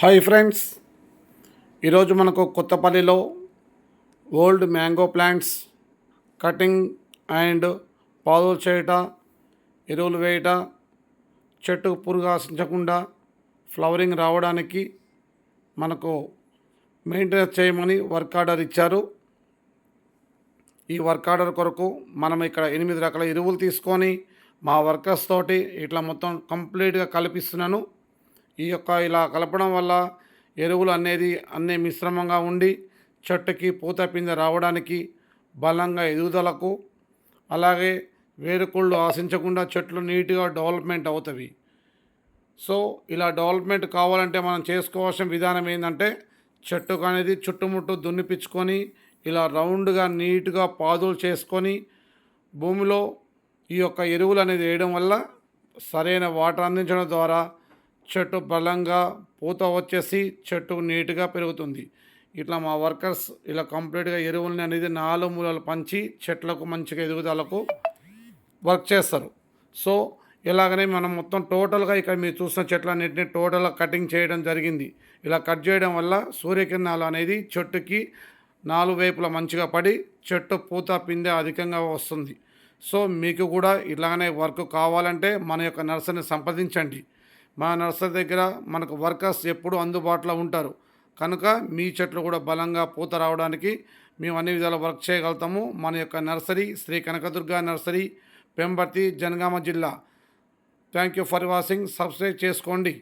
Hi friends, ఈరోజు మనకు కొత్తపల్లిలో old mango plants cutting and పాదులు చేయట, ఎరువులు వేయట, చెట్టుకు పురుగు ఆశించకుండా ఫ్లవరింగ్ రావడానికి మనకు మెయింటెనెన్స్ చేయమని వర్క్ ఆర్డర్ ఇచ్చారు. ఈ వర్క్ ఆర్డర్ కొరకు మనం ఇక్కడ 8 రకాల ఎరువులు తీసుకొని మా వర్కర్స్ తోటి ఇట్లా మొత్తం కంప్లీట్గా కలిపిస్తున్నాను. ఇలా కలపడం వల్ల ఎరువులు అనేది అన్నీ మిశ్రమంగా ఉండి చెట్టుకి పూత పిందె రావడానికి, బలంగా ఎదుగుదలకు, అలాగే వేరుకుళ్ళు ఆశించకుండా చెట్లు నీట్గా డెవలప్మెంట్ అవుతాయి. సో ఇలా డెవలప్మెంట్ కావాలంటే మనం చేసుకోవాల్సిన విధానం ఏంటంటే, చెట్టుకు అనేది చుట్టుముట్టు దున్నిపించుకొని ఇలా రౌండ్గా నీట్గా పాదులు చేసుకొని భూమిలో ఈ యొక్క ఎరువులు అనేది వేయడం వల్ల సరైన వాటర్ అందించడం ద్వారా చెట్టు బలంగా పూత వచ్చేసి చెట్టు నీట్గా పెరుగుతుంది. ఇట్లా మా వర్కర్స్ ఇలా కంప్లీట్గా ఎరువులని అనేది 4 మూలలు పంచి చెట్లకు మంచిగా ఎదుగుదలకు వర్క్ చేస్తారు. సో ఇలాగనే మనం మొత్తం టోటల్గా ఇక్కడ మీరు చూసిన చెట్లన్నింటినీ టోటల్గా కటింగ్ చేయడం జరిగింది. ఇలా కట్ చేయడం వల్ల సూర్యకిరణాలు అనేది చెట్టుకి 4 వైపులా మంచిగా పడి చెట్టు పూత పిందె అధికంగా వస్తుంది. సో మీకు కూడా ఇలాగనే వర్క్ కావాలంటే మన యొక్క నర్సరీని సంప్రదించండి. మా నర్సరీ దగ్గర మనకు వర్కర్స్ ఎప్పుడూ అందుబాటులో ఉంటారు కనుక మీ చెట్లు కూడా బలంగా పూత రావడానికి మేము అన్ని విధాలు వర్క్ చేయగలుగుతాము. మన యొక్క నర్సరీ శ్రీ కనకదుర్గ నర్సరీ, పెంబర్తి, జనగామ జిల్లా. Thank you for watching. Subscribe చేసుకోండి.